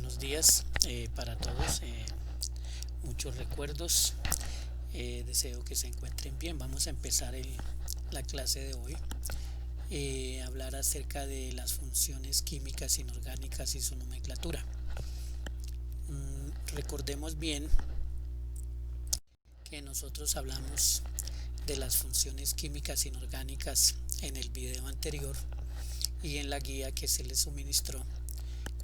Buenos días para todos, muchos recuerdos, deseo que se encuentren bien. Vamos a empezar la clase de hoy, hablar acerca de las funciones químicas inorgánicas y su nomenclatura. Recordemos bien que nosotros hablamos de las funciones químicas inorgánicas en el video anterior y en la guía que se les suministró,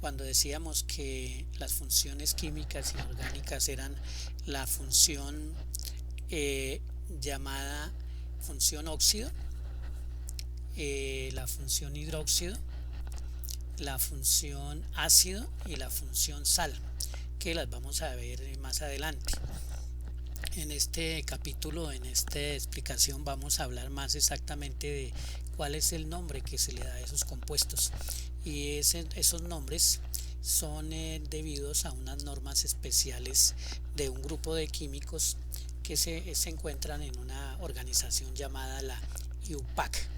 cuando decíamos que las funciones químicas inorgánicas eran la función llamada función óxido, la función hidróxido, la función ácido y la función sal, que las vamos a ver más adelante. En este capítulo, en esta explicación, vamos a hablar más exactamente de cuál es el nombre que se le da a esos compuestos, y esos nombres son debidos a unas normas especiales de un grupo de químicos que se encuentran en una organización llamada la IUPAC.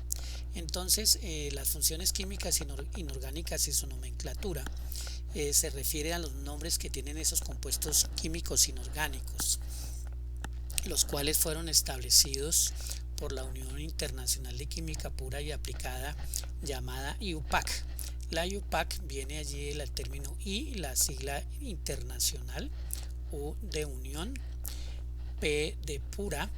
Entonces, las funciones químicas inorgánicas y su nomenclatura se refiere a los nombres que tienen esos compuestos químicos inorgánicos, los cuales fueron establecidos por la Unión Internacional de Química Pura y Aplicada, llamada IUPAC. La IUPAC viene allí el término I, la sigla internacional, U de unión, P de pura,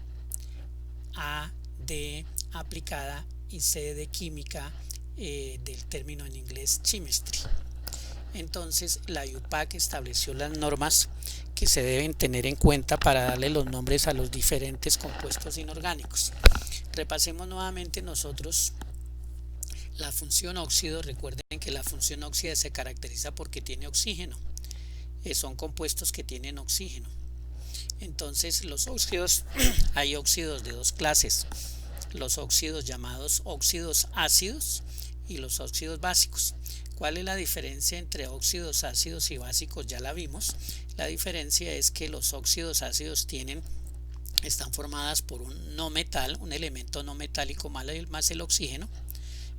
A de aplicada y C de química, del término en inglés chemistry. Entonces la IUPAC estableció las normas que se deben tener en cuenta para darle los nombres a los diferentes compuestos inorgánicos. Repasemos nuevamente nosotros la función óxido. Recuerden que la función óxida se caracteriza porque tiene oxígeno, son compuestos que tienen oxígeno. Entonces los óxidos, hay óxidos de dos clases: los óxidos llamados óxidos ácidos y los óxidos básicos. ¿Cuál es la diferencia entre óxidos ácidos y básicos? Ya la vimos. La diferencia es que los óxidos ácidos están formadas por un no metal, un elemento no metálico más el oxígeno,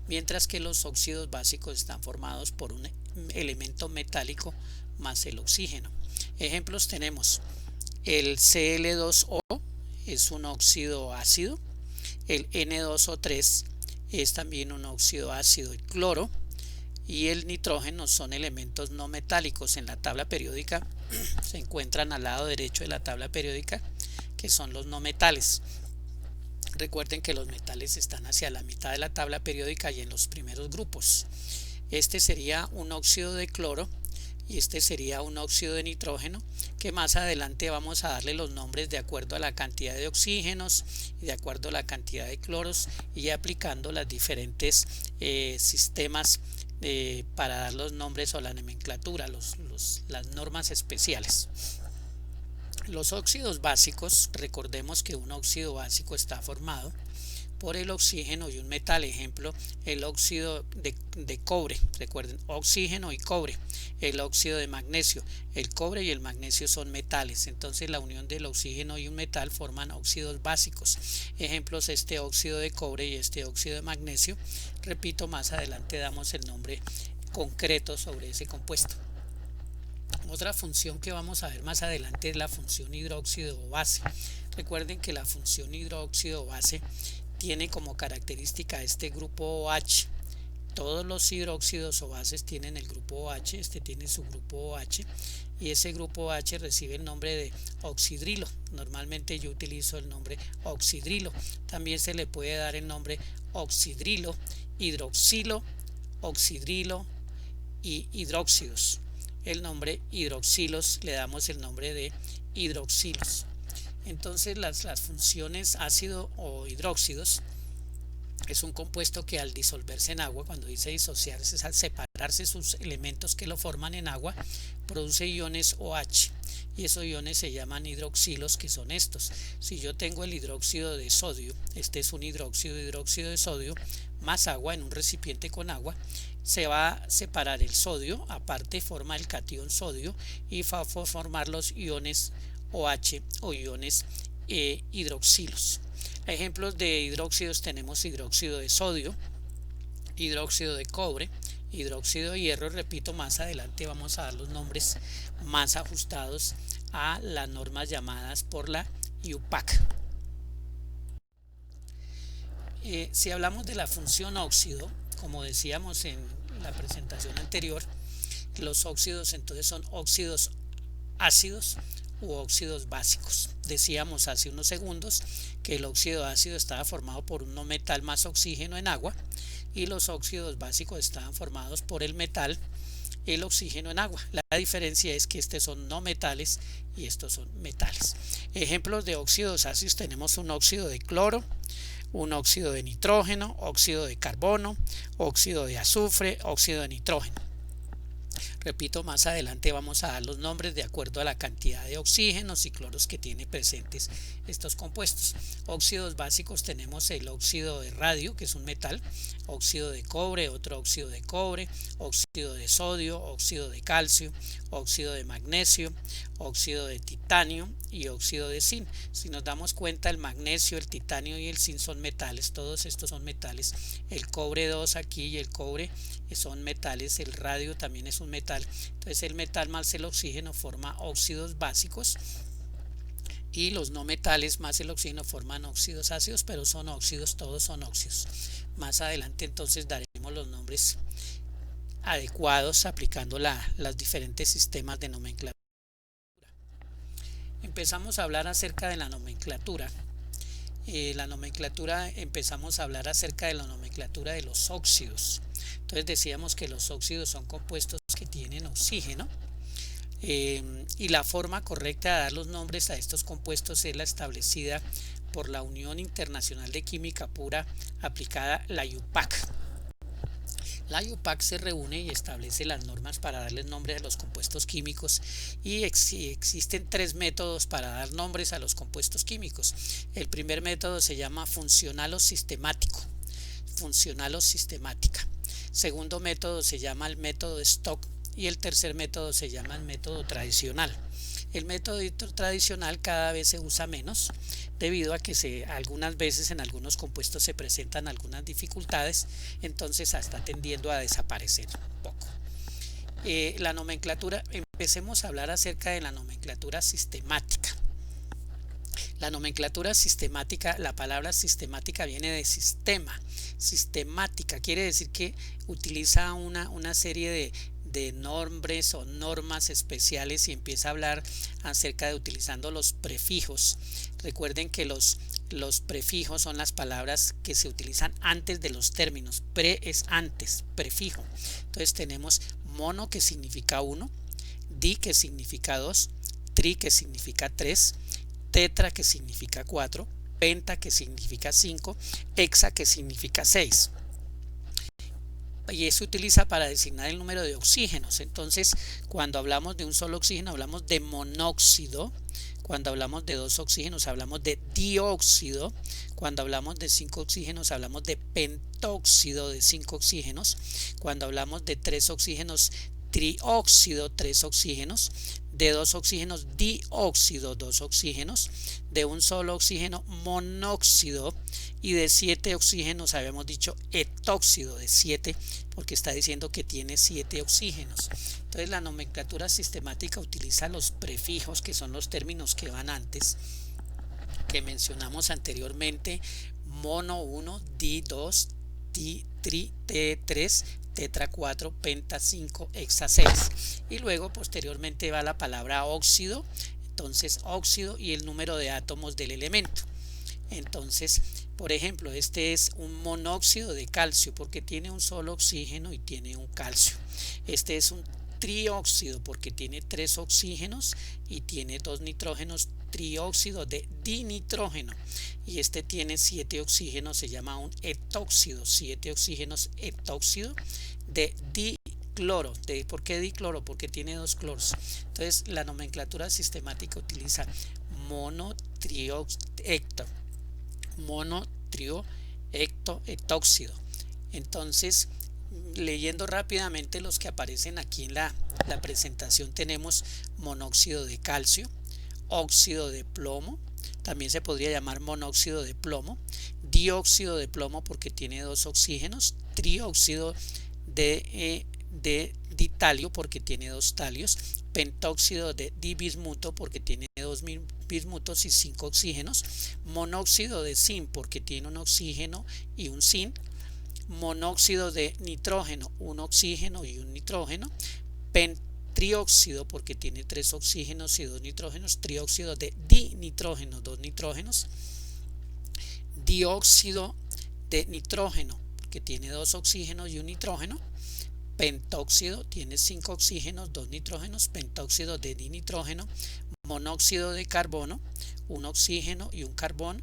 mientras que los óxidos básicos están formados por un elemento metálico más el oxígeno. Ejemplos tenemos: el Cl2O es un óxido ácido, el N2O3 es también un óxido ácido y cloro, y el nitrógeno son elementos no metálicos. En la tabla periódica se encuentran al lado derecho de la tabla periódica, que son los no metales. Recuerden que los metales están hacia la mitad de la tabla periódica y en los primeros grupos. Este sería un óxido de cloro y este sería un óxido de nitrógeno, que más adelante vamos a darle los nombres de acuerdo a la cantidad de oxígenos y de acuerdo a la cantidad de cloros, y aplicando las diferentes sistemas para dar los nombres o la nomenclatura, las normas especiales. Los óxidos básicos, recordemos que un óxido básico está formado por el oxígeno y un metal. Ejemplo, el óxido de cobre. Recuerden, oxígeno y cobre. El óxido de magnesio. El cobre y el magnesio son metales. Entonces la unión del oxígeno y un metal forman óxidos básicos. Ejemplos: este óxido de cobre y este óxido de magnesio. Repito, más adelante damos el nombre concreto sobre ese compuesto. Otra función que vamos a ver más adelante es la función hidróxido o base. Recuerden que la función hidróxido o base tiene como característica este grupo OH. Todos los hidróxidos o bases tienen el grupo OH. Este tiene su grupo OH, y ese grupo OH recibe el nombre de oxidrilo. Normalmente yo utilizo el nombre oxidrilo. También se le puede dar el nombre oxidrilo, hidroxilo, oxidrilo y hidróxidos. El nombre hidroxilos le damos el nombre de hidroxilos. Entonces las funciones ácido o hidróxidos es un compuesto que al disolverse en agua, cuando dice disociarse, es al separarse sus elementos que lo forman en agua, produce iones OH, y esos iones se llaman hidroxilos, que son estos. Si yo tengo el hidróxido de sodio, este es un hidróxido de sodio más agua en un recipiente con agua, se va a separar el sodio, aparte forma el catión sodio y va a formar los iones OH o iones hidroxilos. Ejemplos de hidróxidos tenemos hidróxido de sodio, hidróxido de cobre, hidróxido de hierro. Repito, más adelante vamos a dar los nombres más ajustados a las normas llamadas por la IUPAC. Si hablamos de la función óxido, como decíamos en la presentación anterior, los óxidos entonces son óxidos ácidos u óxidos básicos. Decíamos hace unos segundos que el óxido ácido estaba formado por un no metal más oxígeno en agua, y los óxidos básicos estaban formados por el metal, el oxígeno en agua. La diferencia es que estos son no metales y estos son metales. Ejemplos de óxidos ácidos: tenemos un óxido de cloro, un óxido de nitrógeno, óxido de carbono, óxido de azufre, óxido de nitrógeno. Repito, más adelante vamos a dar los nombres de acuerdo a la cantidad de oxígenos y cloros que tiene presentes estos compuestos. Óxidos básicos: tenemos el óxido de radio, que es un metal, óxido de cobre, otro óxido de cobre, óxido de sodio, óxido de calcio, óxido de magnesio, óxido de titanio y óxido de zinc. Si nos damos cuenta, el magnesio, el titanio y el zinc son metales, todos estos son metales. El cobre 2 aquí y el cobre son metales, el radio también es un metal. Entonces el metal más el oxígeno forma óxidos básicos, y los no metales más el oxígeno forman óxidos ácidos, pero son óxidos, todos son óxidos. Más adelante entonces daremos los nombres adecuados aplicando los diferentes sistemas de nomenclatura. Empezamos a hablar acerca de la nomenclatura. Empezamos a hablar acerca de la nomenclatura de los óxidos. Entonces decíamos que los óxidos son compuestos que tienen oxígeno, y la forma correcta de dar los nombres a estos compuestos es la establecida por la Unión Internacional de Química Pura aplicada, la IUPAC. La IUPAC se reúne y establece las normas para darles nombres a los compuestos químicos, y existen tres métodos para dar nombres a los compuestos químicos. El primer método se llama funcional o sistemático, funcional o sistemática. Segundo método se llama el método Stock, y el tercer método se llama el método tradicional. El método tradicional cada vez se usa menos debido a que algunas veces en algunos compuestos se presentan algunas dificultades, entonces está tendiendo a desaparecer un poco. La nomenclatura, empecemos a hablar acerca de la nomenclatura sistemática. La nomenclatura sistemática, la palabra sistemática viene de sistema. Sistemática quiere decir que utiliza una serie de nombres o normas especiales y empieza a hablar acerca de utilizando los prefijos. Recuerden que los prefijos son las palabras que se utilizan antes de los términos. Pre es antes, prefijo. Entonces tenemos mono, que significa 1, di, que significa 2, tri, que significa 3, tetra, que significa 4, penta, que significa 5, hexa, que significa 6. Y se utiliza para designar el número de oxígenos. Entonces, cuando hablamos de un solo oxígeno hablamos de monóxido. Cuando hablamos de 2 oxígenos hablamos de dióxido. Cuando hablamos de 5 oxígenos hablamos de pentóxido, de 5 oxígenos. Cuando hablamos de 3 oxígenos, trióxido, 3 oxígenos. De 2 oxígenos, dióxido, 2 oxígenos. De un solo oxígeno, monóxido. Y de 7 oxígenos habíamos dicho etóxido, de 7, porque está diciendo que tiene 7 oxígenos. Entonces la nomenclatura sistemática utiliza los prefijos, que son los términos que van antes, que mencionamos anteriormente: mono 1, di 2, tri, te 3, tetra 4, penta 5, hexa 6. Y luego posteriormente va la palabra óxido. Entonces óxido y el número de átomos del elemento. Entonces, por ejemplo, este es un monóxido de calcio porque tiene un solo oxígeno y tiene un calcio. Este es un trióxido porque tiene 3 oxígenos y tiene 2 nitrógenos, trióxido de dinitrógeno. Y este tiene 7 oxígenos, se llama un etóxido, 7 oxígenos, etóxido de dicloro. ¿Por qué dicloro? Porque tiene 2 cloros. Entonces la nomenclatura sistemática utiliza mono, trio, hecto, mono, trio, hecto, etóxido. Entonces, leyendo rápidamente los que aparecen aquí en la presentación, tenemos monóxido de calcio, óxido de plomo, también se podría llamar monóxido de plomo, dióxido de plomo porque tiene 2 oxígenos, trióxido de ditalio porque tiene dos talios, pentóxido de dibismuto porque tiene dos bismutos y 5 oxígenos, monóxido de zinc porque tiene un oxígeno y un zinc, monóxido de nitrógeno, un oxígeno y un nitrógeno, trióxido porque tiene 3 oxígenos y 2 nitrógenos, trióxido de dinitrógeno, 2 nitrógenos, dióxido de nitrógeno porque tiene 2 oxígenos y un nitrógeno, pentóxido tiene 5 oxígenos, 2 nitrógenos, pentóxido de dinitrógeno, monóxido de carbono, un oxígeno y un carbón,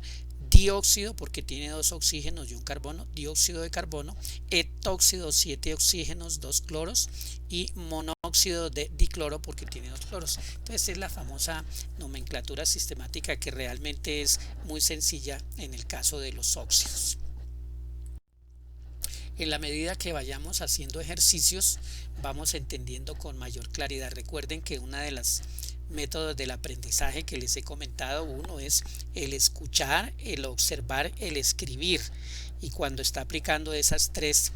dióxido porque tiene 2 oxígenos y un carbono, dióxido de carbono, etóxido 7 oxígenos, 2 cloros y monóxido de dicloro porque tiene 2 cloros. Entonces es la famosa nomenclatura sistemática que realmente es muy sencilla en el caso de los óxidos. En la medida que vayamos haciendo ejercicios, vamos entendiendo con mayor claridad. Recuerden que una de las métodos del aprendizaje que les he comentado, uno es el escuchar, el observar, el escribir, y cuando está aplicando esas tres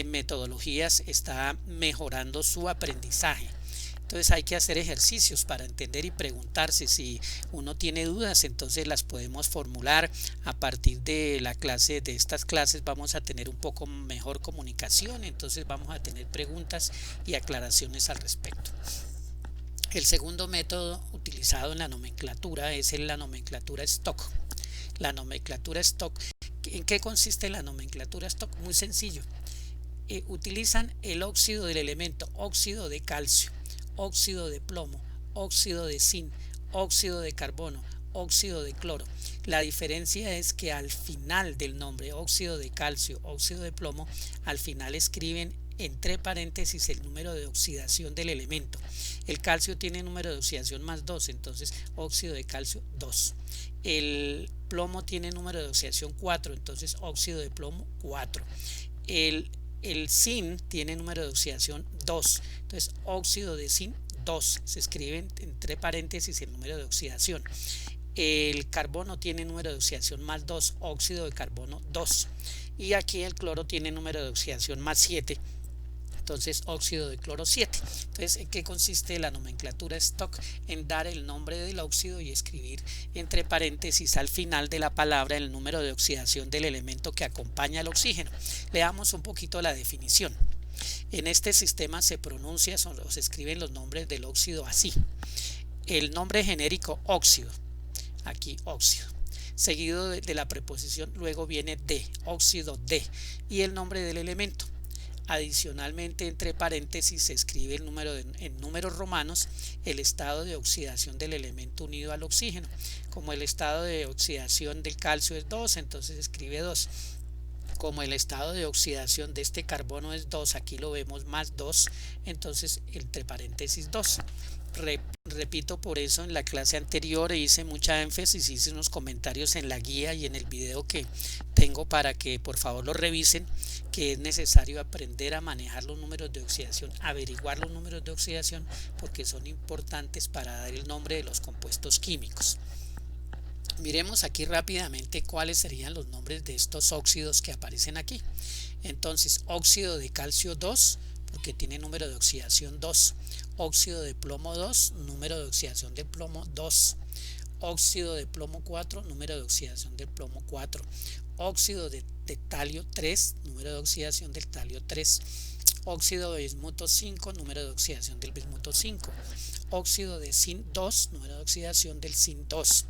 metodologías está mejorando su aprendizaje. Entonces hay que hacer ejercicios para entender y preguntarse. Si uno tiene dudas, entonces las podemos formular. A partir de estas clases vamos a tener un poco mejor comunicación, entonces vamos a tener preguntas y aclaraciones al respecto. El segundo método utilizado en la nomenclatura es la nomenclatura Stock. La nomenclatura Stock, ¿en qué consiste la nomenclatura Stock? Muy sencillo. Utilizan el óxido del elemento, óxido de calcio, óxido de plomo, óxido de zinc, óxido de carbono, óxido de cloro. La diferencia es que al final del nombre óxido de calcio, óxido de plomo, al final escriben entre paréntesis el número de oxidación del elemento. El calcio tiene número de oxidación más 2, entonces óxido de calcio 2. El plomo tiene número de oxidación 4, entonces óxido de plomo 4. El zinc tiene número de oxidación 2, entonces óxido de zinc 2, se escribe entre paréntesis el número de oxidación. El carbono tiene número de oxidación más 2, óxido de carbono 2, y aquí el cloro tiene número de oxidación más 7, entonces óxido de cloro 7. Entonces, ¿en qué consiste la nomenclatura Stock? En dar el nombre del óxido y escribir entre paréntesis al final de la palabra el número de oxidación del elemento que acompaña al oxígeno. Leamos un poquito la definición. En este sistema se pronuncia o se escriben los nombres del óxido así: el nombre genérico óxido, aquí óxido, seguido de la preposición, luego viene de, óxido de, y el nombre del elemento. Adicionalmente, entre paréntesis se escribe el número en números romanos el estado de oxidación del elemento unido al oxígeno. Como el estado de oxidación del calcio es 2, entonces se escribe 2. Como el estado de oxidación de este carbono es 2, aquí lo vemos más 2, entonces entre paréntesis 2. Repito, por eso en la clase anterior hice mucha énfasis, hice unos comentarios en la guía y en el video que tengo para que por favor lo revisen, que es necesario aprender a manejar los números de oxidación, averiguar los números de oxidación, porque son importantes para dar el nombre de los compuestos químicos. Miremos aquí rápidamente cuáles serían los nombres de estos óxidos que aparecen aquí. Entonces, óxido de calcio 2, porque tiene número de oxidación 2. Óxido de plomo 2, número de oxidación de plomo 2. Óxido de plomo 4, número de oxidación del plomo 4. Óxido de talio 3, número de oxidación del talio 3. Óxido de bismuto 5, número de oxidación del bismuto 5. Óxido de zinc 2, número de oxidación del zinc 2.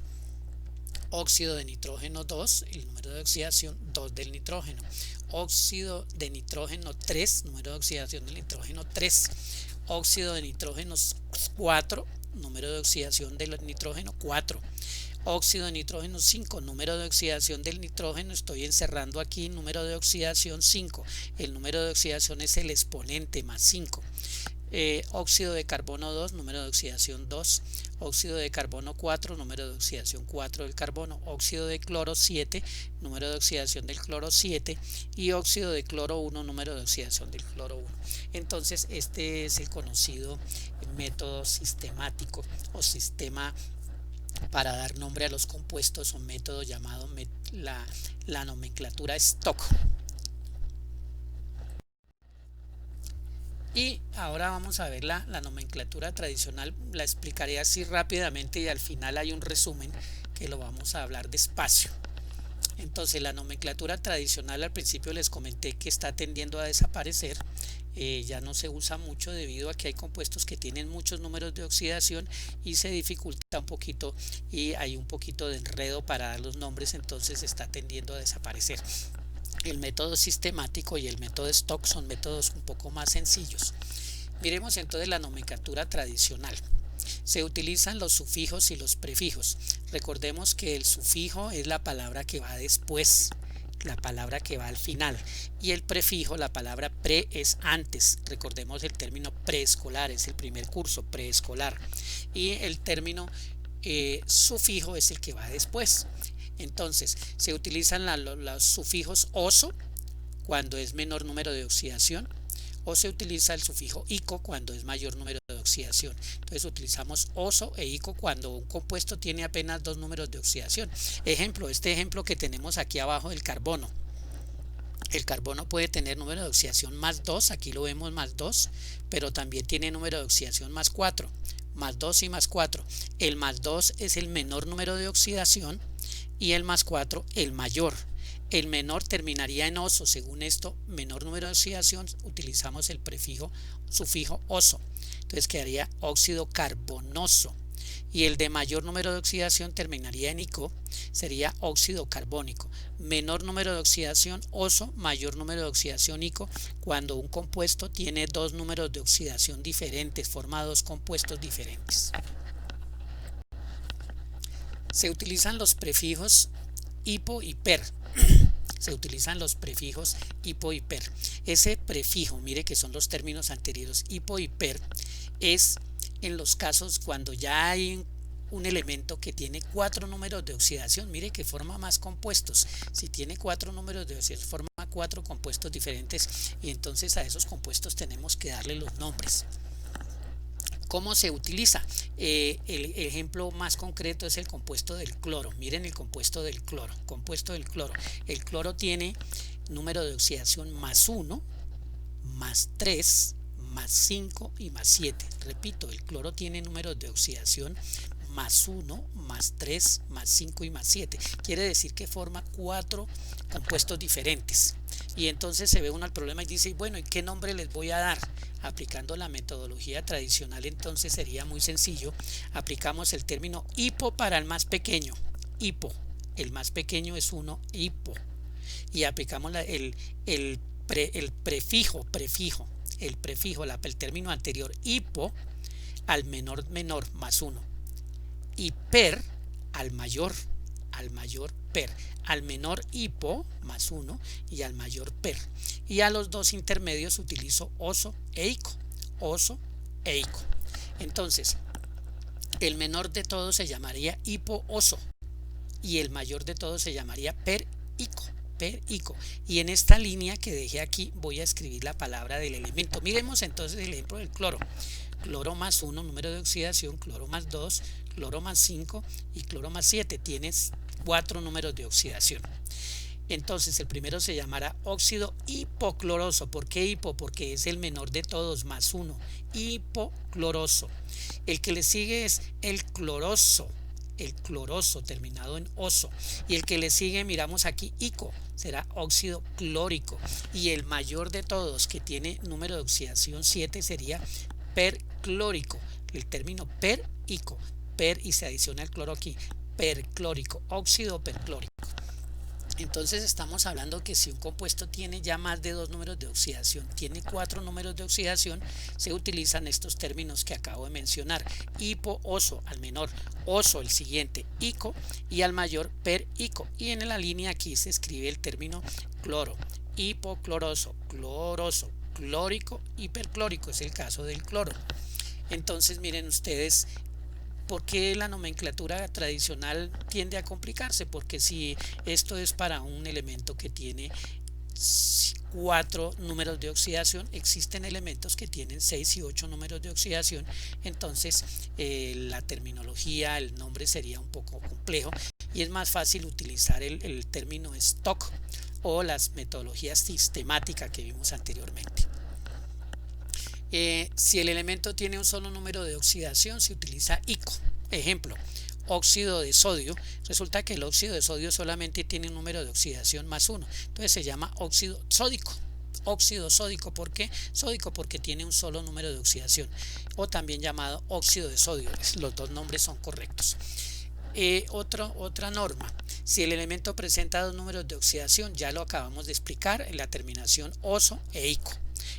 Óxido de nitrógeno 2, el número de oxidación 2 del nitrógeno. Óxido de nitrógeno 3, número de oxidación del nitrógeno 3. Óxido de nitrógeno 4, número de oxidación del nitrógeno 4. Óxido de nitrógeno 5, número de oxidación del nitrógeno, estoy encerrando aquí número de oxidación 5, el número de oxidación es el exponente más 5. Óxido de carbono 2, número de oxidación 2. Óxido de carbono 4, número de oxidación 4 del carbono. Óxido de cloro 7, número de oxidación del cloro 7. Y óxido de cloro 1, número de oxidación del cloro 1. Entonces este es el conocido método sistemático o sistema para dar nombre a los compuestos, un método llamado la nomenclatura Stock. Y ahora vamos a ver la nomenclatura tradicional, la explicaré así rápidamente y al final hay un resumen que lo vamos a hablar despacio. Entonces la nomenclatura tradicional, al principio les comenté que está tendiendo a desaparecer, ya no se usa mucho debido a que hay compuestos que tienen muchos números de oxidación y se dificulta un poquito y hay un poquito de enredo para dar los nombres, entonces está tendiendo a desaparecer. El método sistemático y el método stock son métodos un poco más sencillos. Miremos entonces la nomenclatura tradicional. Se utilizan los sufijos y los prefijos. Recordemos que el sufijo es la palabra que va después, la palabra que va al final, y el prefijo, la palabra pre, es antes. Recordemos el término preescolar, es el primer curso preescolar, y el término sufijo es el que va después. Entonces se utilizan los sufijos oso cuando es menor número de oxidación, o se utiliza el sufijo ico cuando es mayor número de oxidación. Entonces utilizamos oso e ico cuando un compuesto tiene apenas dos números de oxidación. Ejemplo, este ejemplo que tenemos aquí abajo del carbono. El carbono puede tener número de oxidación más 2, aquí lo vemos más 2, pero también tiene número de oxidación más 4, más 2 y más 4. El más 2 es el menor número de oxidación y el más 4 el mayor. El menor terminaría en oso, según esto, menor número de oxidación, utilizamos el sufijo oso, entonces quedaría óxido carbonoso. Y el de mayor número de oxidación terminaría en ico, sería óxido carbónico. Menor número de oxidación oso, mayor número de oxidación ico, cuando un compuesto tiene dos números de oxidación diferentes, forma dos compuestos diferentes. Se utilizan los prefijos hipo y per. Se utilizan los prefijos hipo y per. Ese prefijo, mire que son los términos anteriores, hipo y per, es en los casos cuando ya hay un elemento que tiene 4 números de oxidación, mire que forma más compuestos. Si tiene 4 números de oxidación, forma 4 compuestos diferentes y entonces a esos compuestos tenemos que darle los nombres. ¿Cómo se utiliza? El ejemplo más concreto es el compuesto del cloro. Miren el compuesto del cloro. El cloro tiene número de oxidación más 1, más 3, más 5 y más 7. Repito, el cloro tiene números de oxidación más 1, más 3, más 5 y más 7. Quiere decir que forma 4 compuestos diferentes. Y entonces se ve uno al problema y dice, bueno, ¿y qué nombre les voy a dar? Aplicando la metodología tradicional, entonces sería muy sencillo. Aplicamos el término hipo para el más pequeño. Hipo, el más pequeño es 1, hipo. Y aplicamos el prefijo, el término anterior, hipo, al menor más 1. Y per, al mayor per, al menor hipo más 1 y al mayor per, y a los dos intermedios utilizo oso e ico. Entonces el menor de todos se llamaría hipo oso y el mayor de todos se llamaría per ico. Y en esta línea que dejé aquí voy a escribir la palabra del elemento. Miremos entonces el ejemplo del cloro. Cloro más 1, número de oxidación, cloro más 2, cloro más 5 y cloro más 7. Tienes 4 números de oxidación. Entonces el primero se llamará óxido hipocloroso. ¿Por qué hipo? Porque es el menor de todos, más 1. Hipocloroso. El que le sigue es el cloroso terminado en oso. Y el que le sigue, miramos aquí, ico, será óxido clórico. Y el mayor de todos, que tiene número de oxidación 7, sería perclórico. El término per-ico, per y se adiciona el cloro aquí, perclórico, óxido perclórico. Entonces estamos hablando que si un compuesto tiene ya más de 2 números de oxidación, tiene 4 números de oxidación, se utilizan estos términos que acabo de mencionar. Hipo, oso, al menor, oso el siguiente, ico, y al mayor, per-ico. Y en la línea aquí se escribe el término cloro, hipocloroso, cloroso, clórico, hiperclórico, es el caso del cloro. Entonces miren ustedes, ¿por qué la nomenclatura tradicional tiende a complicarse? Porque si esto es para un elemento que tiene 4 números de oxidación, existen elementos que tienen 6 y 8 números de oxidación, entonces la terminología, el nombre sería un poco complejo y es más fácil utilizar el término stock o las metodologías sistemáticas que vimos anteriormente. Si el elemento tiene un solo número de oxidación, se utiliza ICO. Ejemplo, óxido de sodio. Resulta que el óxido de sodio solamente tiene un número de oxidación +1. Entonces se llama óxido sódico. Óxido sódico, ¿por qué? Sódico porque tiene un solo número de oxidación, o también llamado óxido de sodio. Los dos nombres son correctos. Otra norma: si el elemento presenta dos números de oxidación, ya lo acabamos de explicar en la terminación oso e ico.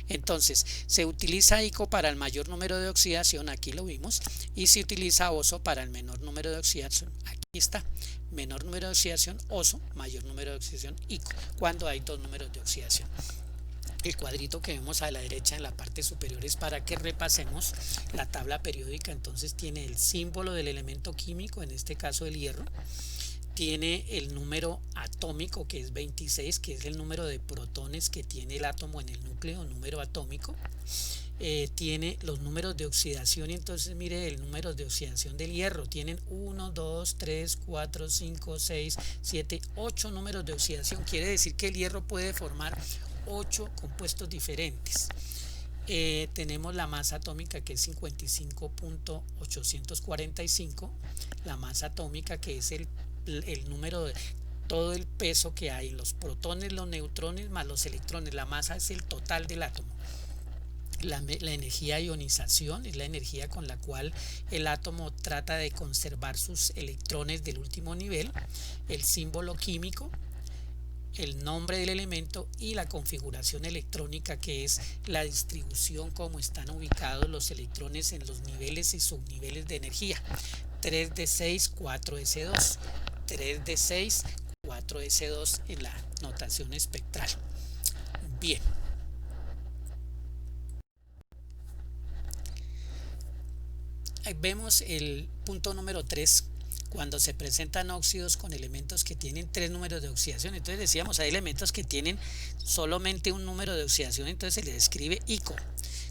Entonces se utiliza ico para el mayor número de oxidación, aquí lo vimos, y se utiliza oso para el menor número de oxidación, aquí está, menor número de oxidación oso, mayor número de oxidación ico, cuando hay dos números de oxidación. El cuadrito que vemos a la derecha en la parte superior es para que repasemos la tabla periódica. Entonces tiene el símbolo del elemento químico, en este caso el hierro, tiene el número atómico que es 26, que es el número de protones que tiene el átomo en el núcleo, número atómico. Tiene los números de oxidación, y entonces mire el número de oxidación del hierro, tienen 1, 2, 3, 4, 5, 6, 7, 8 números de oxidación. Quiere decir que el hierro puede formar 8 compuestos diferentes. Tenemos la masa atómica que es 55.845, la masa atómica que es el número de todo el peso que hay, los protones, los neutrones más los electrones. La masa es el total del átomo. La energía de ionización es la energía con la cual el átomo trata de conservar sus electrones del último nivel. El símbolo químico, el nombre del elemento y la configuración electrónica, que es la distribución, como están ubicados los electrones en los niveles y subniveles de energía. 3d6, 4s2, 3d6, 4s2 en la notación espectral. Bien. Ahí vemos el punto número 3. Cuando se presentan óxidos con elementos que tienen 3 números de oxidación. Entonces decíamos, hay elementos que tienen solamente un número de oxidación, entonces se les escribe ico.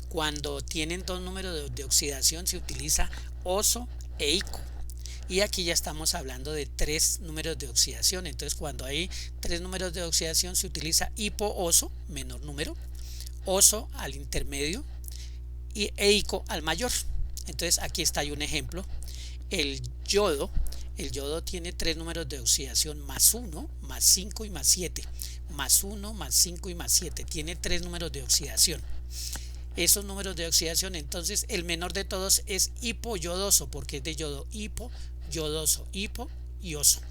Cuando tienen 2 números de oxidación, se utiliza oso e ico. Y aquí ya estamos hablando de 3 números de oxidación. Entonces cuando hay 3 números de oxidación, se utiliza hipo-oso, menor número, oso al intermedio e ico al mayor. Entonces aquí está un ejemplo. El yodo tiene 3 números de oxidación, +1, +5 y +7. +1, +5 y +7. Tiene 3 números de oxidación. Esos números de oxidación, entonces el menor de todos es hipoyodoso, porque es de yodo. Hipo, yodoso, hipo y oso.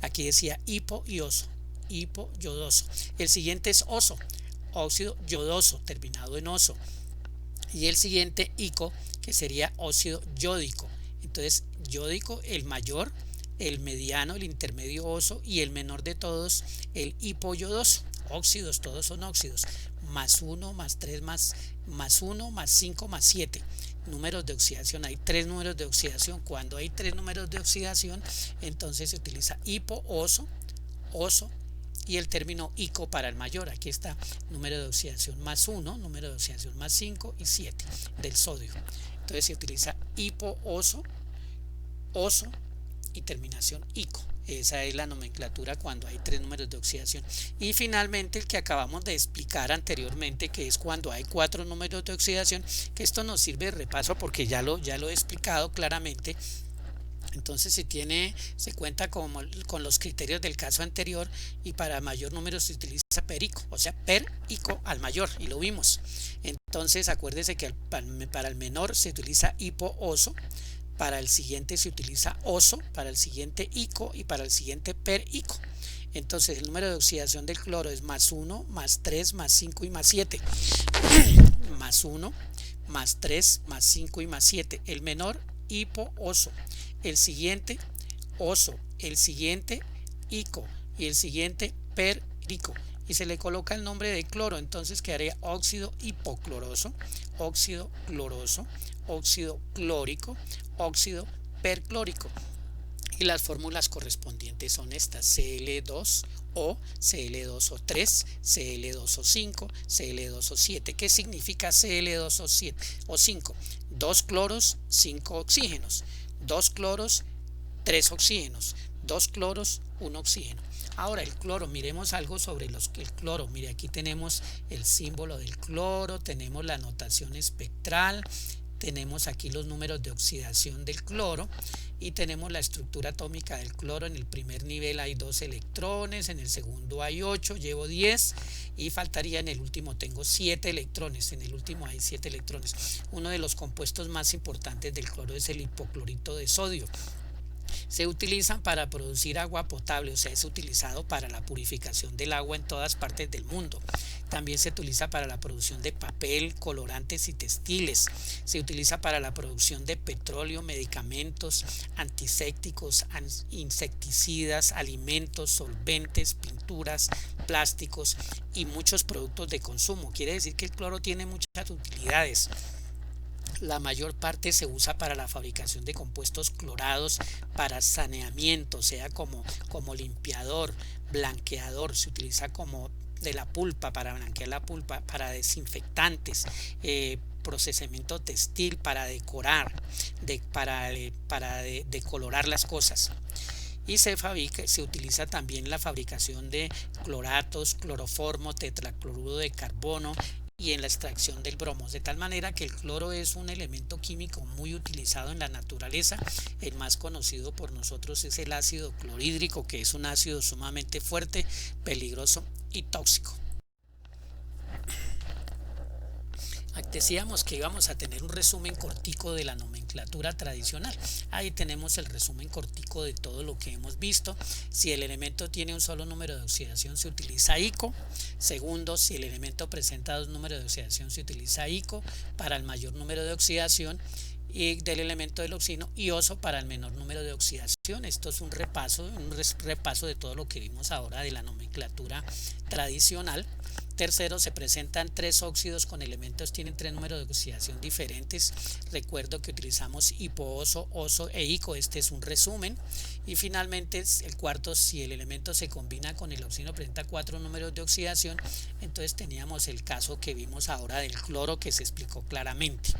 Aquí decía hipo y oso, hipoyodoso. El siguiente es oso, óxido yodoso, terminado en oso. Y el siguiente ico, que sería óxido yódico. Entonces yódico, el mayor, el mediano, el intermedio oso, y el menor de todos el hipoyodoso. Óxidos, todos son óxidos. +1, +3, +1, +5, +7 números de oxidación. Hay 3 números de oxidación. Cuando hay 3 números de oxidación, entonces se utiliza hipo-oso, oso, y el término ico para el mayor. Aquí está número de oxidación +1, número de oxidación +5 y 7 del sodio. Entonces se utiliza hipo-oso, oso y terminación ico. Esa es la nomenclatura cuando hay 3 números de oxidación. Y finalmente el que acabamos de explicar anteriormente, que es cuando hay 4 números de oxidación, que esto nos sirve de repaso porque ya lo he explicado claramente. Entonces se cuenta con los criterios del caso anterior, y para mayor número se utiliza perico, o sea, per ico al mayor, y lo vimos. Entonces acuérdese que para el menor se utiliza hipo-oso, para el siguiente se utiliza oso, para el siguiente ico y para el siguiente per ico. Entonces el número de oxidación del cloro es +1, +3, +5 y +7. +1, +3, +5 y +7. El menor, hipo-oso. El siguiente, oso. El siguiente, ico. Y el siguiente, per ico. Y se le coloca el nombre de cloro, entonces quedaría óxido hipocloroso, óxido cloroso, óxido clórico, óxido perclórico. Y las fórmulas correspondientes son estas: Cl2O, Cl2O3, Cl2O5, Cl2O7. ¿Qué significa Cl2O5? 2 cloros, 5 oxígenos. 2 cloros, 3 oxígenos. 2 cloros, 1 oxígeno. Ahora el cloro, miremos algo sobre el cloro. Mire, aquí tenemos el símbolo del cloro, tenemos la notación espectral, tenemos aquí los números de oxidación del cloro y tenemos la estructura atómica del cloro. En el primer nivel hay 2 electrones, en el segundo hay 8, llevo 10 y faltaría en el último, tengo 7 electrones, en el último hay 7 electrones. Uno de los compuestos más importantes del cloro es el hipoclorito de sodio. Se utilizan para producir agua potable, o sea, es utilizado para la purificación del agua en todas partes del mundo. También se utiliza para la producción de papel, colorantes y textiles. Se utiliza para la producción de petróleo, medicamentos, antisépticos, insecticidas, alimentos, solventes, pinturas, plásticos y muchos productos de consumo. Quiere decir que el cloro tiene muchas utilidades. La mayor parte se usa para la fabricación de compuestos clorados, para saneamiento, sea como limpiador, blanqueador, se utiliza como de la pulpa para blanquear la pulpa, para desinfectantes, procesamiento textil, para decorar, para decolorar las cosas. Y se utiliza también la fabricación de cloratos, cloroformo, tetracloruro de carbono y en la extracción del bromo, de tal manera que el cloro es un elemento químico muy utilizado en la naturaleza. El más conocido por nosotros es el ácido clorhídrico, que es un ácido sumamente fuerte, peligroso y tóxico. Decíamos que íbamos a tener un resumen cortico de la nomenclatura tradicional. Ahí tenemos el resumen cortico de todo lo que hemos visto. Si el elemento tiene un solo número de oxidación, se utiliza ICO. Segundo, si el elemento presenta 2 números de oxidación, se utiliza ICO para el mayor número de oxidación y del elemento del oxino, y oso para el menor número de oxidación. Esto es un repaso de todo lo que vimos ahora de la nomenclatura tradicional. Tercero, se presentan 3 óxidos con elementos, tienen 3 números de oxidación diferentes. Recuerdo que utilizamos hipooso, oso e ico. Este es un resumen. Y finalmente el cuarto, si el elemento se combina con el oxino, presenta 4 números de oxidación. Entonces teníamos el caso que vimos ahora del cloro, que se explicó claramente.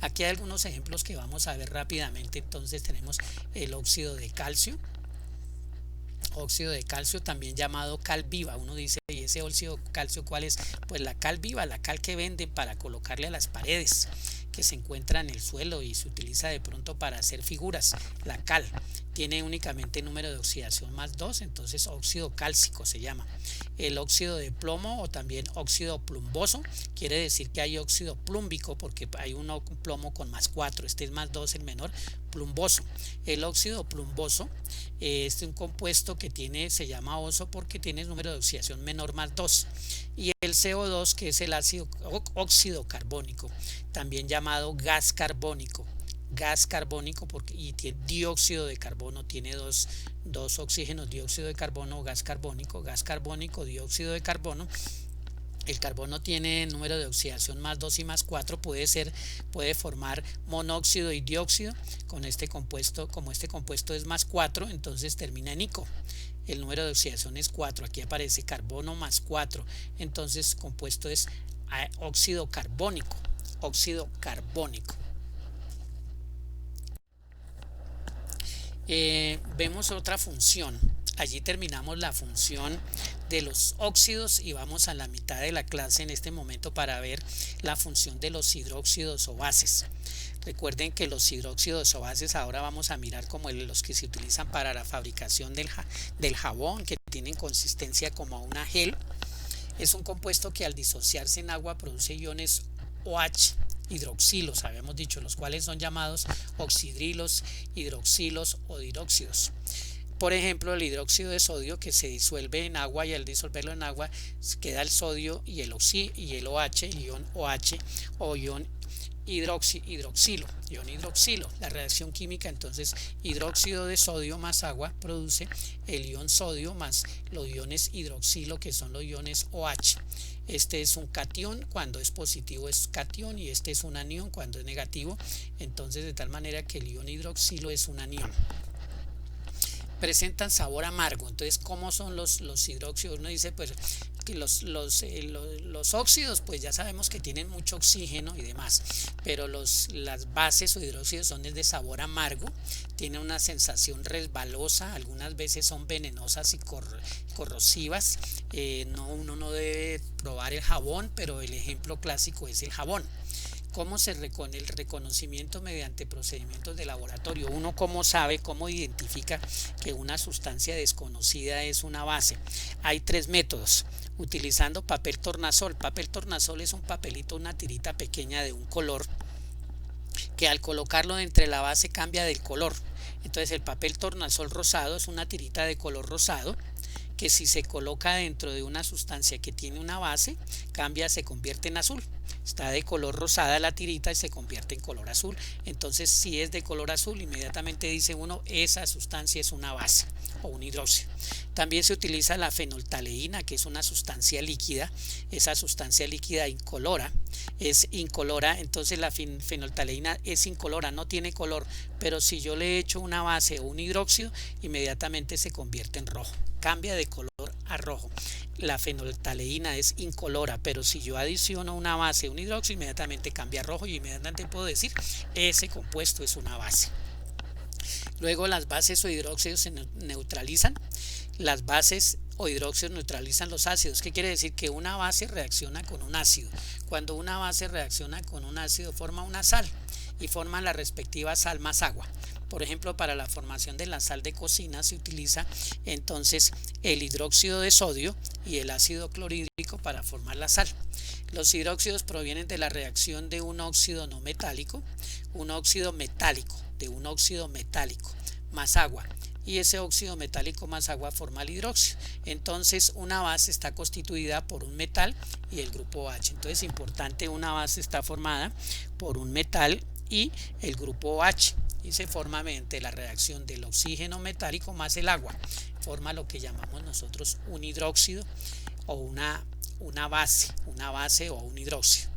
Aquí hay algunos ejemplos que vamos a ver rápidamente. Entonces tenemos el óxido de calcio, también llamado cal viva. Uno dice, ¿y ese óxido de calcio cuál es? Pues la cal viva, la cal que venden para colocarle a las paredes, que se encuentra en el suelo y se utiliza de pronto para hacer figuras. La cal tiene únicamente número de oxidación más 2, entonces óxido cálcico se llama. El óxido de plomo, o también óxido plumboso, quiere decir que hay óxido plúmbico porque hay un plomo con más 4, este es más 2, el menor, plumboso. El óxido plumboso es un compuesto que se llama oso porque tiene número de oxidación menor más 2. Y el CO2, que es el óxido carbónico, también llamado gas carbónico y tiene dióxido de carbono, tiene dos oxígenos, dióxido de carbono, gas carbónico, dióxido de carbono. El carbono tiene número de oxidación más 2 y más 4, puede formar monóxido y dióxido. Con este compuesto, como este compuesto es más 4, entonces termina en ico. El número de oxidación es 4, aquí aparece carbono más 4, entonces compuesto es óxido carbónico. Vemos otra función. Allí terminamos la función de los óxidos y vamos a la mitad de la clase en este momento para ver la función de los hidróxidos o bases. Recuerden que los hidróxidos o bases ahora vamos a mirar como los que se utilizan para la fabricación del jabón, que tienen consistencia como una gel. Es un compuesto que al disociarse en agua produce iones OH, hidroxilos, habíamos dicho, los cuales son llamados oxidrilos, hidroxilos o diróxidos. Por ejemplo, el hidróxido de sodio, que se disuelve en agua, y al disolverlo en agua queda el sodio y el OH, el ion OH o ion hidroxilo. La reacción química, entonces, hidróxido de sodio más agua produce el ion sodio más los iones hidroxilo, que son los iones OH. Este es un catión, cuando es positivo es catión, y este es un anión cuando es negativo. Entonces, de tal manera que el ion hidroxilo es un anión. Presentan sabor amargo. Entonces, ¿cómo son los hidróxidos? Uno dice, pues los óxidos, pues ya sabemos que tienen mucho oxígeno y demás, pero las bases o hidróxidos son de sabor amargo, tienen una sensación resbalosa, algunas veces son venenosas y corrosivas. Uno no debe probar el jabón, pero el ejemplo clásico es el jabón. ¿Cómo se reconoce el reconocimiento mediante procedimientos de laboratorio? Uno cómo sabe, cómo identifica que una sustancia desconocida es una base. Hay 3 métodos. Utilizando papel tornasol. Papel tornasol es un papelito, una tirita pequeña de un color que al colocarlo entre la base cambia del color. Entonces el papel tornasol rosado es una tirita de color rosado que si se coloca dentro de una sustancia que tiene una base, cambia, se convierte en azul. Está de color rosada la tirita y se convierte en color azul. Entonces si es de color azul, inmediatamente dice uno, esa sustancia es una base o un hidróxido. También se utiliza la fenolftaleína, que es una sustancia líquida. Esa sustancia líquida es incolora, entonces la fenolftaleína es incolora, no tiene color, pero si yo le echo una base o un hidróxido, inmediatamente se convierte en rojo, cambia de color a rojo. La fenolftaleína es incolora, pero si yo adiciono una base o un hidróxido, inmediatamente cambia a rojo y inmediatamente puedo decir ese compuesto es una base. Luego las bases o hidróxidos se neutralizan. Las bases o hidróxidos neutralizan los ácidos. ¿Qué quiere decir? Que una base reacciona con un ácido. Cuando una base reacciona con un ácido forma una sal y forma la respectiva sal más agua. Por ejemplo, para la formación de la sal de cocina se utiliza entonces el hidróxido de sodio y el ácido clorhídrico para formar la sal. Los hidróxidos provienen de la reacción de un óxido no metálico, un óxido metálico, de un óxido metálico más agua. Y ese óxido metálico más agua forma el hidróxido. Entonces una base está constituida por un metal y el grupo H. Entonces es importante, una base está formada por un metal y el grupo H y se forma mediante la reacción del oxígeno metálico más el agua. Forma lo que llamamos nosotros un hidróxido o una base o un hidróxido.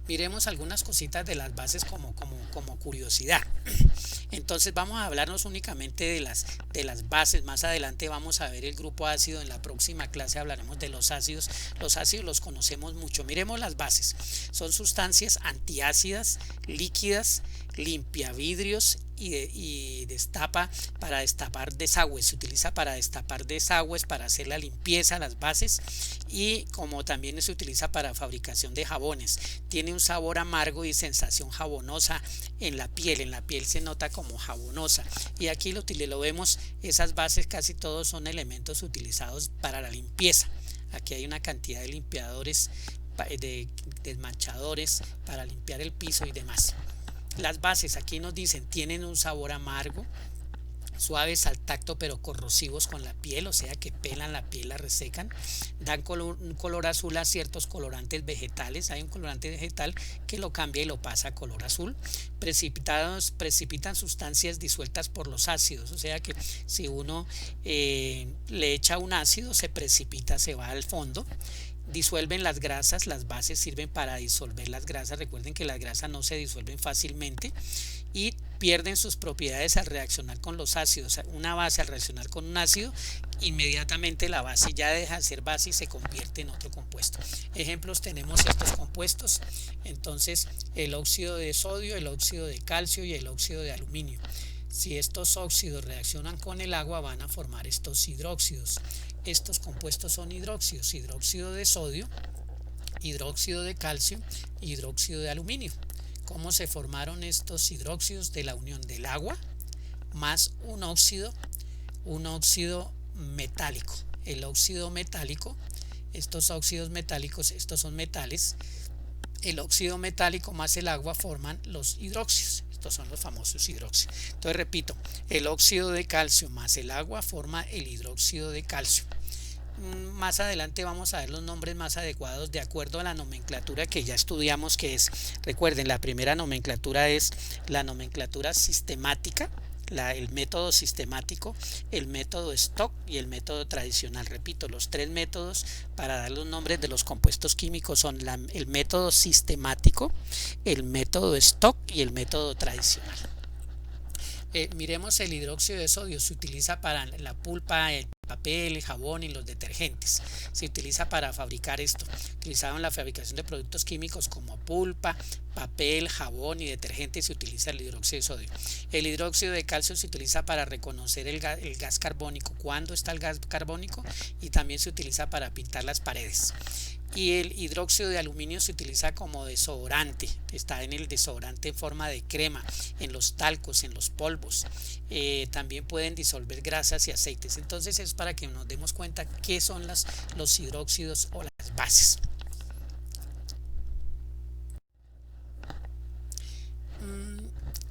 Miremos algunas cositas de las bases como curiosidad. Entonces vamos a hablarnos únicamente de las bases. Más adelante vamos a ver el grupo ácido. En la próxima clase hablaremos de los ácidos. Los ácidos los conocemos mucho. Miremos las bases. Son sustancias antiácidas, líquidas, limpiavidrios y destapa para destapar desagües. Se utiliza para destapar desagües, para hacer la limpieza, las bases, y como también se utiliza para fabricación de jabones. Tiene un sabor amargo y sensación jabonosa en la piel. En la piel se nota como jabonosa. Y aquí lo vemos, esas bases casi todos son elementos utilizados para la limpieza. Aquí hay una cantidad de limpiadores, de desmanchadores para limpiar el piso y demás. Las bases aquí nos dicen tienen un sabor amargo, suaves al tacto pero corrosivos con la piel, o sea que pelan la piel, la resecan. Dan un color azul a ciertos colorantes vegetales. Hay un colorante vegetal que lo cambia y lo pasa a color azul. Precipitan sustancias disueltas por los ácidos, o sea que si uno le echa un ácido se precipita, se va al fondo. Disuelven las grasas. Las bases sirven para disolver las grasas. Recuerden que las grasas no se disuelven fácilmente y pierden sus propiedades al reaccionar con los ácidos. Una base al reaccionar con un ácido, inmediatamente la base ya deja de ser base y se convierte en otro compuesto. Ejemplos tenemos estos compuestos. Entonces el óxido de sodio, el óxido de calcio y el óxido de aluminio. Si estos óxidos reaccionan con el agua van a formar estos hidróxidos. Estos compuestos son hidróxidos: hidróxido de sodio, hidróxido de calcio, hidróxido de aluminio. ¿Cómo se formaron estos hidróxidos? De la unión del agua más un óxido metálico. El óxido metálico, estos óxidos metálicos, estos son metales. El óxido metálico más el agua forman los hidróxidos. Estos son los famosos hidróxidos. Entonces repito, el óxido de calcio más el agua forma el hidróxido de calcio. Más adelante vamos a ver los nombres más adecuados de acuerdo a la nomenclatura que ya estudiamos, que es, recuerden, la primera nomenclatura es la nomenclatura sistemática, el método sistemático, el método Stock y el método tradicional. Repito, los 3 métodos para dar los nombres de los compuestos químicos son el método sistemático, el método Stock y el método tradicional. Miremos el hidróxido de sodio. Se utiliza para la pulpa, papel, el jabón y los detergentes. Se utiliza para fabricar esto, utilizado en la fabricación de productos químicos como pulpa, papel, jabón y detergente. Se utiliza el hidróxido de sodio. El hidróxido de calcio se utiliza para reconocer el gas carbónico, cuando está el gas carbónico, y también se utiliza para pintar las paredes. Y el hidróxido de aluminio se utiliza como desodorante, está en el desodorante en forma de crema, en los talcos, en los polvos. También pueden disolver grasas y aceites. Entonces es para que nos demos cuenta qué son los hidróxidos o las bases.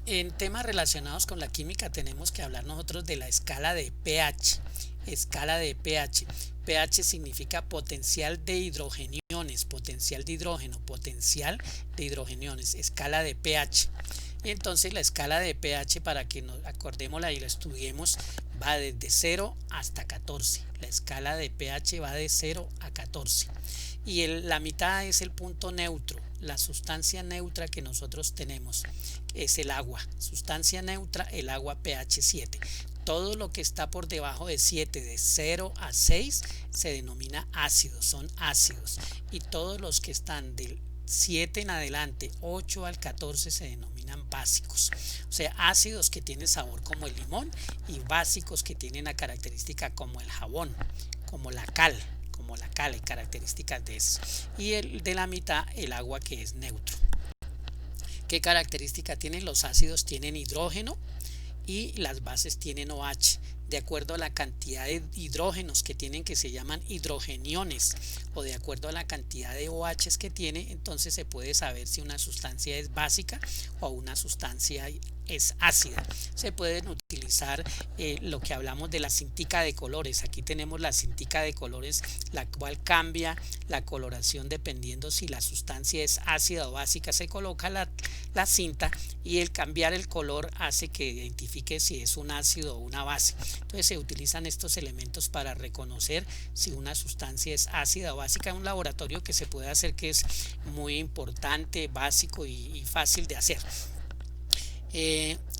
En temas relacionados con la química tenemos que hablar nosotros de la escala de pH. Escala de pH. pH significa potencial de hidrogeniones, potencial de hidrógeno, potencial de hidrogeniones, escala de pH. Entonces la escala de pH, para que nos acordémosla y la estudiemos, va desde 0 hasta 14. La escala de pH va de 0 a 14. Y la mitad es el punto neutro. La sustancia neutra que nosotros tenemos es el agua. Sustancia neutra, el agua pH 7. Todo lo que está por debajo de 7, de 0 a 6, se denomina ácidos, son ácidos. Y todos los que están del 7 en adelante, 8 al 14, se denominan básicos. O sea, ácidos que tienen sabor como el limón y básicos que tienen la característica como el jabón, como la cal, y características de eso. Y el de la mitad, el agua, que es neutro. ¿Qué característica tienen? Los ácidos tienen hidrógeno y las bases tienen OH, de acuerdo a la cantidad de hidrógenos que tienen, que se llaman hidrogeniones, o de acuerdo a la cantidad de OHs que tiene. Entonces se puede saber si una sustancia es básica o una sustancia es ácida. Se pueden utilizar lo que hablamos de la cintica de colores. Aquí tenemos la cintica de colores, la cual cambia la coloración dependiendo si la sustancia es ácida o básica. Se coloca la cinta, y el cambiar el color hace que identifique si es un ácido o una base. Entonces se utilizan estos elementos para reconocer si una sustancia es ácida o básica en un laboratorio, que se puede hacer, que es muy importante, básico y fácil de hacer.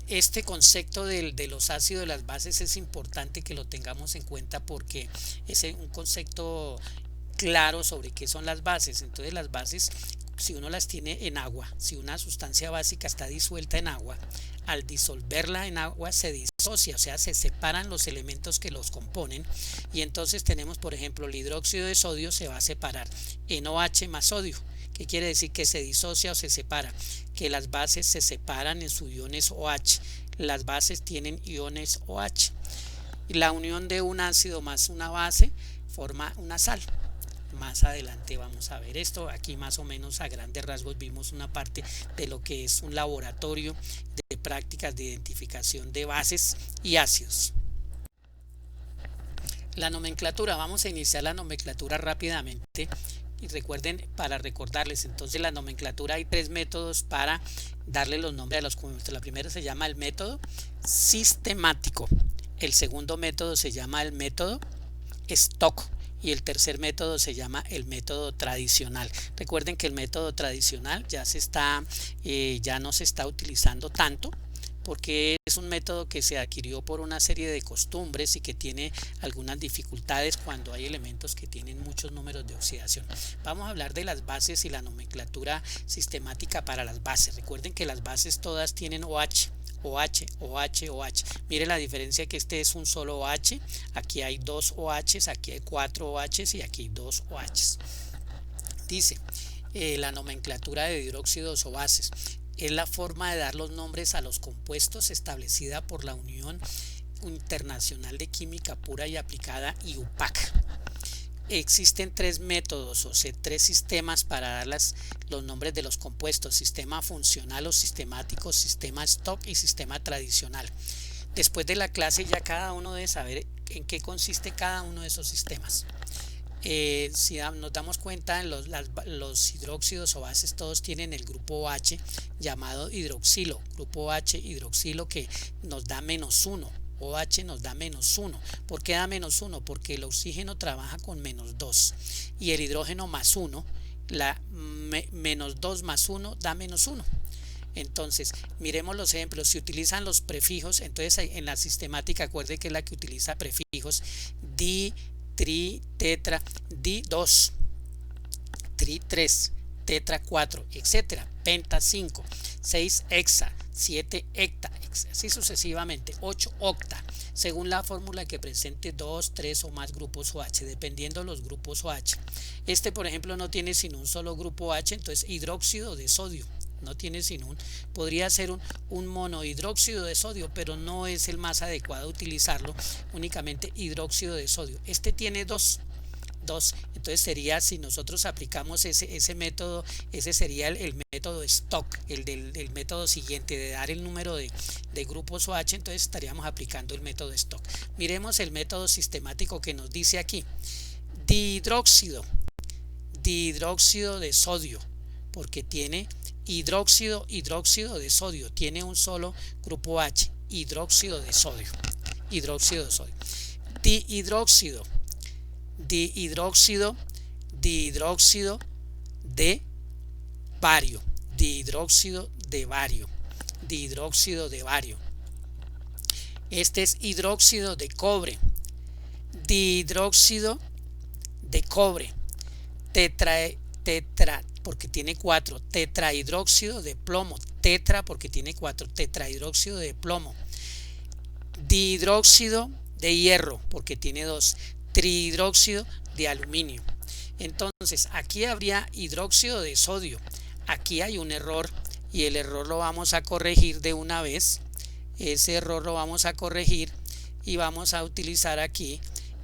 Este concepto de los ácidos, de las bases, es importante que lo tengamos en cuenta, porque es un concepto claro sobre qué son las bases. Entonces las bases, si uno las tiene en agua, si una sustancia básica está disuelta en agua, al disolverla en agua se disocia, o sea, se separan los elementos que los componen, y entonces tenemos, por ejemplo, el hidróxido de sodio se va a separar en OH más sodio. ¿Qué quiere decir? Que se disocia o se separa, que las bases se separan en sus iones OH. Las bases tienen iones OH. Y la unión de un ácido más una base forma una sal. Más adelante vamos a ver esto. Aquí más o menos a grandes rasgos vimos una parte de lo que es un laboratorio de prácticas de identificación de bases y ácidos. La nomenclatura, vamos a iniciar la nomenclatura rápidamente. Y recuerden, para recordarles, entonces la nomenclatura, hay 3 métodos para darle los nombres a los compuestos. La primera se llama el método sistemático, el segundo método se llama el método Stock, y el tercer método se llama el método tradicional. Recuerden que el método tradicional ya no se está utilizando tanto, porque es un método que se adquirió por una serie de costumbres y que tiene algunas dificultades cuando hay elementos que tienen muchos números de oxidación. Vamos a hablar de las bases y la nomenclatura sistemática para las bases. Recuerden que las bases todas tienen OH. OH, OH, OH. Mire la diferencia, que este es un solo OH, aquí hay 2 OHs, aquí hay 4 OHs y aquí hay 2 OHs. Dice la nomenclatura de hidróxidos o bases. Es la forma de dar los nombres a los compuestos establecida por la Unión Internacional de Química Pura y Aplicada, y UPAC. Existen 3 métodos, o sea, 3 sistemas para dar los nombres de los compuestos: sistema funcional o sistemático, sistema stock y sistema tradicional. Después de la clase ya cada uno debe saber en qué consiste cada uno de esos sistemas. Si nos damos cuenta, los hidróxidos o bases todos tienen el grupo OH llamado hidroxilo, grupo OH hidroxilo, que nos da -1. OH nos da -1. ¿Por qué da -1? Porque el oxígeno trabaja con -2 y el hidrógeno +1, -2 más 1 da -1. Entonces, miremos los ejemplos. Si utilizan los prefijos, entonces en la sistemática, acuerde que es la que utiliza prefijos: di, tri, tetra, di 2, tri 3, tetra 4, etcétera, penta 5, 6 hexa, 7 hecta, así sucesivamente, 8 octa, según la fórmula que presente 2, 3 o más grupos OH, dependiendo los grupos OH. Este, por ejemplo, no tiene sino un solo grupo OH, entonces hidróxido de sodio. No tiene sino podría ser un monohidróxido de sodio, pero no es el más adecuado utilizarlo, únicamente hidróxido de sodio. Este tiene dos. Entonces sería, si nosotros aplicamos ese método, ese sería el método Stock, el método siguiente de dar el número de grupos OH. Entonces estaríamos aplicando el método Stock. Miremos el método sistemático que nos dice aquí: dihidróxido de sodio, porque tiene hidróxido de sodio, tiene un solo grupo H, hidróxido de sodio. Dihidróxido de bario, este es hidróxido de cobre, dihidróxido de cobre, tetra porque tiene 4, tetrahidróxido de plomo, tetra porque tiene 4, tetrahidróxido de plomo, dihidróxido de hierro porque tiene 2, trihidróxido de aluminio. Entonces aquí habría hidróxido de sodio. Aquí hay un error y el error lo vamos a corregir de una vez. Ese error lo vamos a corregir y vamos a utilizar aquí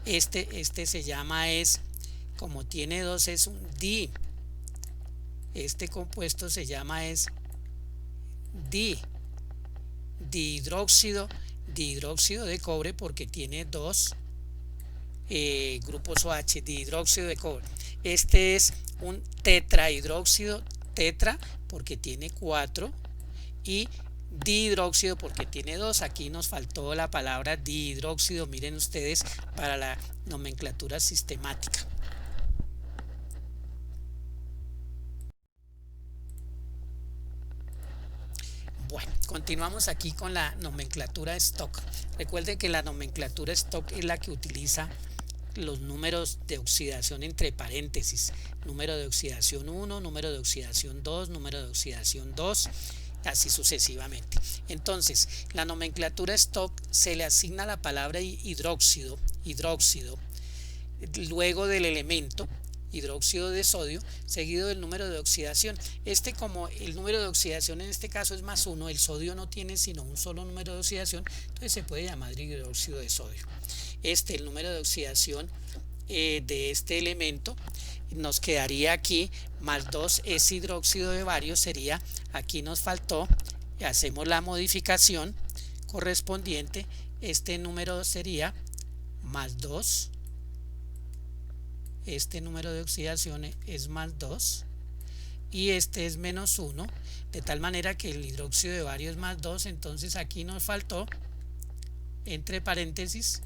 este se llama, como tiene 2, es un di. Este compuesto se llama dihidróxido de cobre porque tiene 2 grupos OH, dihidróxido de cobre. Este es un tetrahidróxido, tetra porque tiene 4, y dihidróxido porque tiene 2. Aquí nos faltó la palabra dihidróxido, miren ustedes, para la nomenclatura sistemática. Bueno, continuamos aquí con la nomenclatura Stock. Recuerden que la nomenclatura Stock es la que utiliza los números de oxidación entre paréntesis: número de oxidación 1, número de oxidación 2, número de oxidación 2, así sucesivamente. Entonces, la nomenclatura Stock se le asigna la palabra hidróxido luego del elemento hidróxido de sodio, seguido del número de oxidación. Como el número de oxidación en este caso es +1, el sodio no tiene sino un solo número de oxidación, entonces se puede llamar hidróxido de sodio. El número de oxidación de este elemento nos quedaría aquí +2, es hidróxido de bario, sería, aquí nos faltó, hacemos la modificación correspondiente, este número sería +2, este número de oxidación es +2 y este es -1, de tal manera que el hidróxido de bario es +2, entonces aquí nos faltó entre paréntesis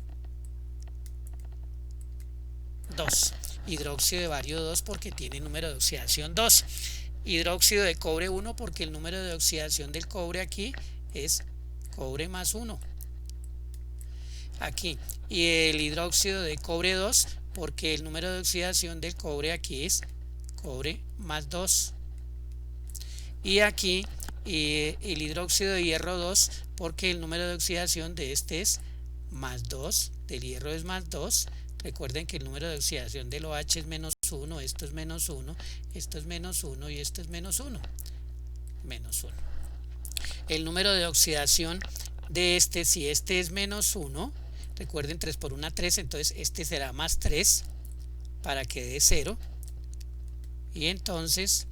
2, hidróxido de bario 2 porque tiene número de oxidación 2, hidróxido de cobre 1 porque el número de oxidación del cobre aquí es cobre +1 aquí, y el hidróxido de cobre 2 porque el número de oxidación del cobre aquí es cobre +2, y aquí el hidróxido de hierro 2 porque el número de oxidación de este es +2, del hierro es +2. Recuerden que el número de oxidación del OH es -1, esto es -1, esto es -1 y esto es -1. El número de oxidación de si este es -1, recuerden 3 por 1 3, entonces este será +3 para que dé 0. Y entonces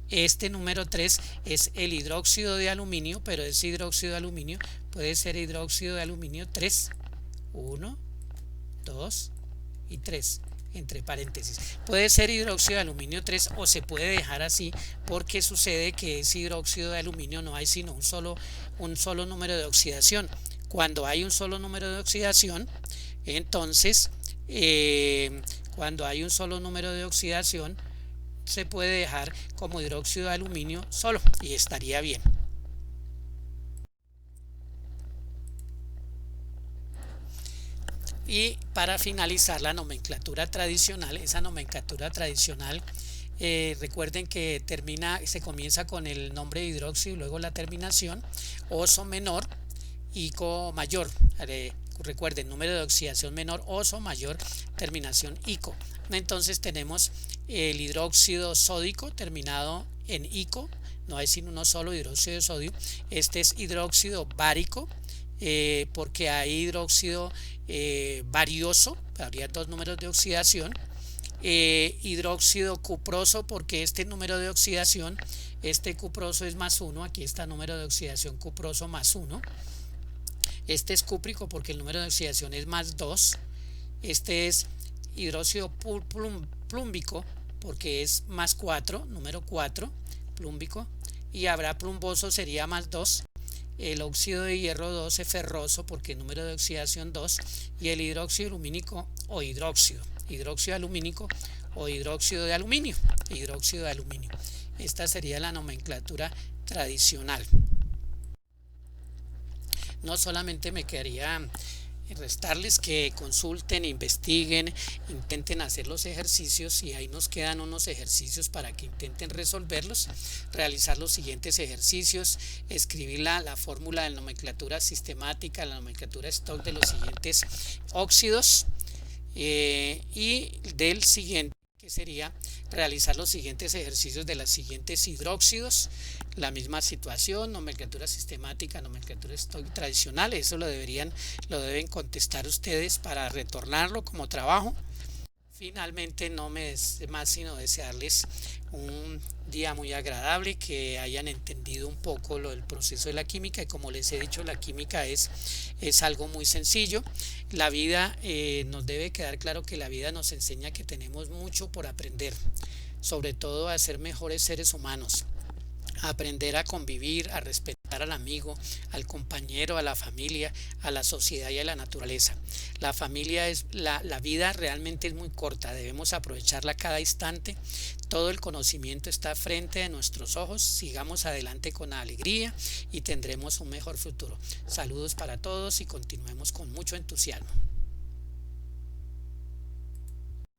este número 3 es el hidróxido de aluminio, pero ese hidróxido de aluminio puede ser hidróxido de aluminio 3, 1, 2 y 3 entre paréntesis. Puede ser hidróxido de aluminio 3 o se puede dejar así porque sucede que ese hidróxido de aluminio no hay sino un solo número de oxidación. Cuando hay un solo número de oxidación, entonces se puede dejar como hidróxido de aluminio solo y estaría bien. Y para finalizar la nomenclatura tradicional, esa nomenclatura tradicional, recuerden que se comienza con el nombre de hidróxido y luego la terminación oso menor, ico mayor. Recuerden, número de oxidación menor, oso mayor, terminación ico. Entonces tenemos el hidróxido sódico terminado en ico, no hay sino uno solo, hidróxido de sodio. Este es hidróxido bárico, porque hay hidróxido varioso, habría dos números de oxidación. Hidróxido cuproso, porque este número de oxidación, este cuproso es más 1, aquí está número de oxidación cuproso más 1. Este es cúprico porque el número de oxidación es más 2. Este es hidróxido plúmbico porque es más 4, número 4, plúmbico. Y habrá plumboso, sería más 2. El óxido de hierro 2 es ferroso porque el número de oxidación 2. Y el hidróxido alumínico o hidróxido alumínico o hidróxido de aluminio. Esta sería la nomenclatura tradicional. No solamente me quedaría restarles que consulten, investiguen, intenten hacer los ejercicios, y ahí nos quedan unos ejercicios para que intenten resolverlos, realizar los siguientes ejercicios, escribir la fórmula de nomenclatura sistemática, la nomenclatura stock de los siguientes óxidos, y del siguiente, que sería realizar los siguientes ejercicios de los siguientes hidróxidos. La misma situación, nomenclatura sistemática, nomenclatura stock tradicional. Eso lo deben contestar ustedes para retornarlo como trabajo. Finalmente, no me es más sino desearles un día muy agradable, que hayan entendido un poco lo del proceso de la química, y como les he dicho, la química es algo muy sencillo. La vida, nos debe quedar claro que la vida nos enseña que tenemos mucho por aprender, sobre todo a ser mejores seres humanos, a aprender a convivir, a respetar al amigo, al compañero, a la familia, a la sociedad y a la naturaleza. La familia la vida realmente es muy corta, debemos aprovecharla cada instante. Todo el conocimiento está frente de nuestros ojos. Sigamos adelante con alegría y tendremos un mejor futuro. Saludos para todos y continuemos con mucho entusiasmo.